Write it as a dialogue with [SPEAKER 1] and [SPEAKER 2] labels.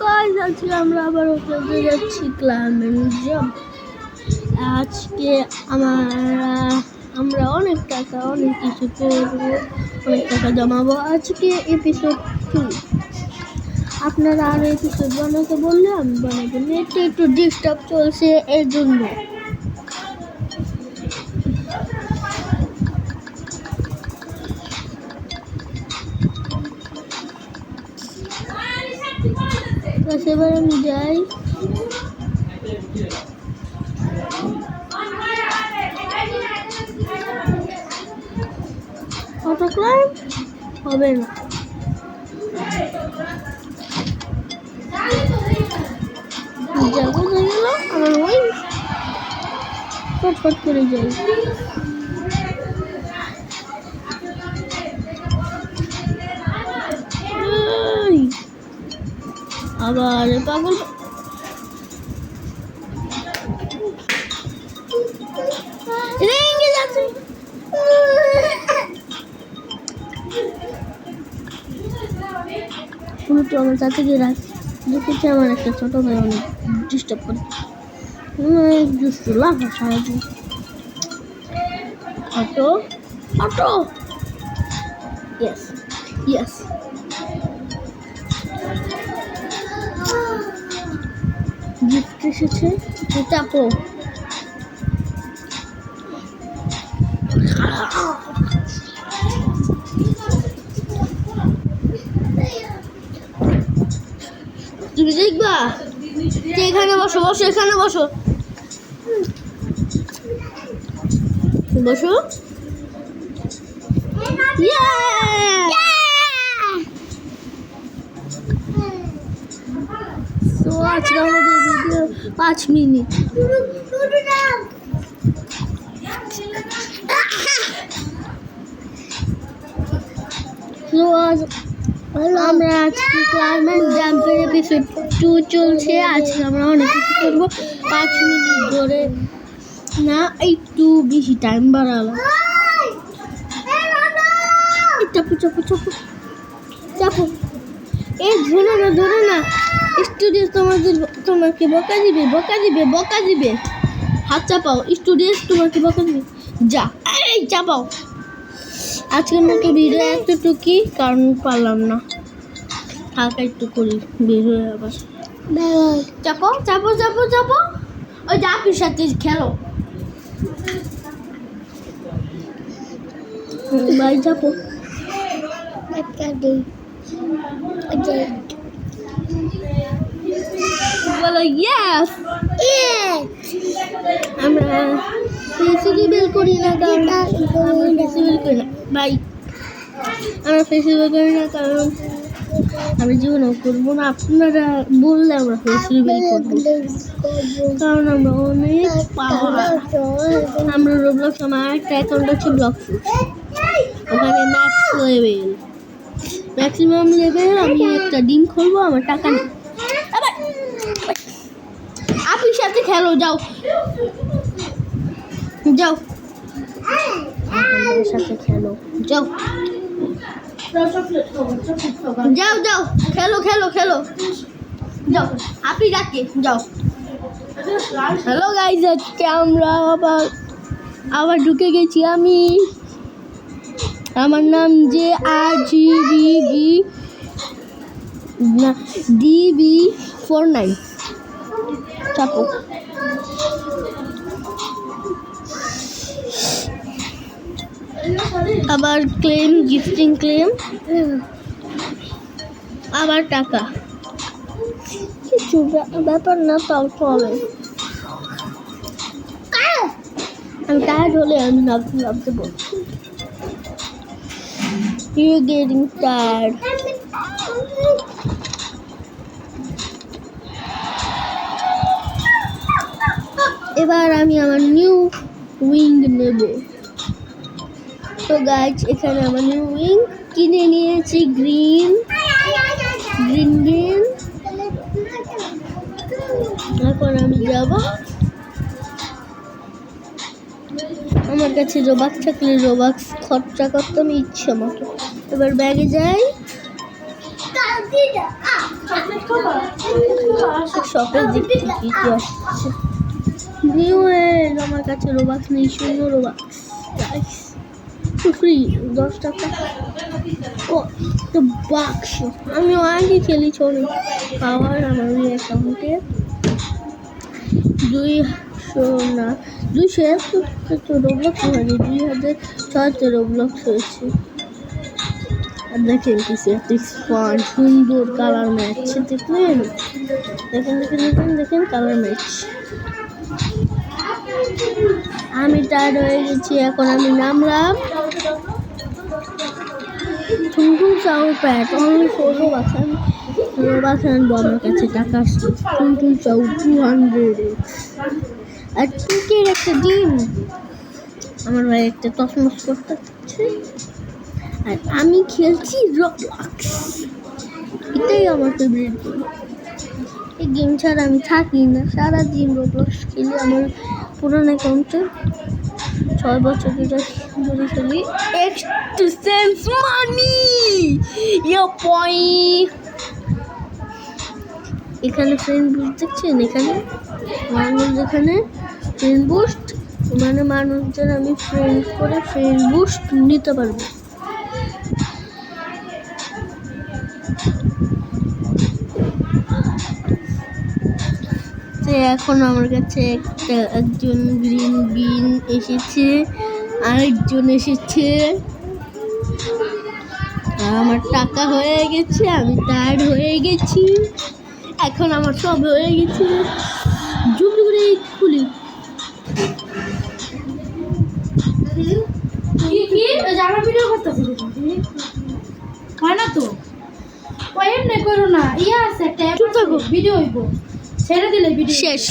[SPEAKER 1] Guys, আজকে আমরা আবার হোটেলে যাচ্ছি ক্লাইম্যানজাম। আজকে আমরা অনেক কিছু করবো, অনেক টাকা জমাবো। আজকে এপিসোড 2। আপনারা আরো এপিসোড বানাতে বললে আমি বানাবো। নেটে একটু ডিস্টার্ব চলছে, এর জন্য। এবার আমি যাই। অটো ক্লাইম হবে না। যাবো হয়ে গেল আমার ওই ফটফট করে যাই। আবার পাগল রেঙ্গে যাচ্ছে। তো আমার চাচাকে দেখেছি আমার একটা ছোট ভাই অনেক ডিস্টার্ব করে, দুষ্টু লাফা সারাদিন। Auto auto yes yes. Gift এসেছে, চাপো। তুমি দেখবা, এখানে বসো বসো, এখানে বসো বসো। তো আজকে আমাদের ভিডিও 5 মিনিট। আমরা আজকে ক্লাইম্যানজামের এপিসোড 2 চলছে। আজকে আমরা অনেক কিছু করবো। 5 মিনিট ধরে না, একটু বেশি টাইম বাড়ালাম। চাপো চাপো চাপো চাপো। এই ধরে না স্টুডিও তোমাকে বকা দিবে। হাত চাপাও, স্টুডিও তোমাকে বকা দিবে। যা, এই চাপাও। আজকের মতো ভিডিও এতটুকুই, কারণ পারলাম না। হালকা একটু করি, বের হয়ে আবার চাপো চাপো চাপো চাপো। ওই জাপির সাথে খেলো ভাই, চাপো। বলো ইয়েস। আমরা ফেসিবল করি না, কারণ ভাই আমরা ফেসিবল করি না, কারণ আমি জীবনেও করবো না। আপনারা বললে আমরা ফেসিবল করবো, কারণ আমরা অনেক পাওয়ার। আমরা রোবলক্স, আমার একটা অ্যাকাউন্ট আছে ব্লকস, ওখানে ম্যাক্সিমাম লেভেল। আমি একটা ডিম খুলবো, আমার টাকা নেই। আপনার সাথে খেলো, যাও যাও, আমার সাথে খেলো, যাও যাও যাও, খেলো যাও। আপনি ডাকে যাও। হ্যালো গাইজ, আজকে আমরা আবার ঢুকে গেছি। আমার নাম যে DB49। চাপো। আবার ক্লেম, গিফটিং ক্লেম, আবার টাকা। কিছু ব্যাপার না, তাও চলে। আমি টায়ার্ড হলে আমি নামতে বলছি। You're getting tired. এবার আমি আমার নিউ উইং নেব। তো গাইজ, এখানে আমার নিউ উইং কিনে নিয়েছি, গ্রিন। এখন আমি যাব। আমার কাছে রোবাক্স থাকলে রোবাক্স খরচা করতাম ইচ্ছে মতো। এবার ব্যাগে যাই। শপের দিক থেকে কি আসছে নিউ আমার কাছে রোবাক্স নেই, 0 রোবাক্স ফ্রি 10 টাকা। ও তো বাক্স আমি আগে খেলি চলে পাওয়ার আমার ওই অ্যাকাউন্টে 200 রোবলক্স হয়নি, 2006 রোবলক্স হয়েছে। আর দেখেন কিছু একটা ফান সুন্দর কালার ম্যাচ দেখলেন, দেখেন কালার ম্যাচ। আমি টায়ার্ড হয়ে গেছি, এখন আমি নামলাম। টুনটুন চাউ প্যাট অনলি 4 রোবাক্স আনবো, আমার কাছে টাকা আসছে। টুনটুন চাউ 200 আর টুকের একটা ডিম। আমার ভাই একটা তসমস করতে হচ্ছে, আর আমি খেলছি রবলক্স। এটাই আমার ফেভারিট গেম। এই গেম ছাড়া আমি থাকি না, সারাদিন রবলক্স খেলি। আমার পুরানো অ্যাকাউন্টে 6 বছর ধরে খেলি। এক্সটেন্স মানি এখানে ফ্রেন্ড বুস্ট দেখছেন, এখানে ফ্রেন্ড বুস্ট মানে মানুষজন আমি ফ্রেন্ড করে ফ্রেন্ড বুস্ট নিতে পারবো। এখন আমার কাছে একজন গ্রিন বিন এসেছে, আরেকজন এসেছে। আমার টাকা হয়ে গেছে, আমি টায়ার্ড হয়ে গেছি, এখন আমার সব হয়ে গেছে। জলদি করে খুলি
[SPEAKER 2] জামা ভিডিও করতে হয় না তো, এমনি করো না। ইয়ে আছে একটা ভিডিও হইব, ছেড়ে দিলে ভিডিও
[SPEAKER 1] শেষ।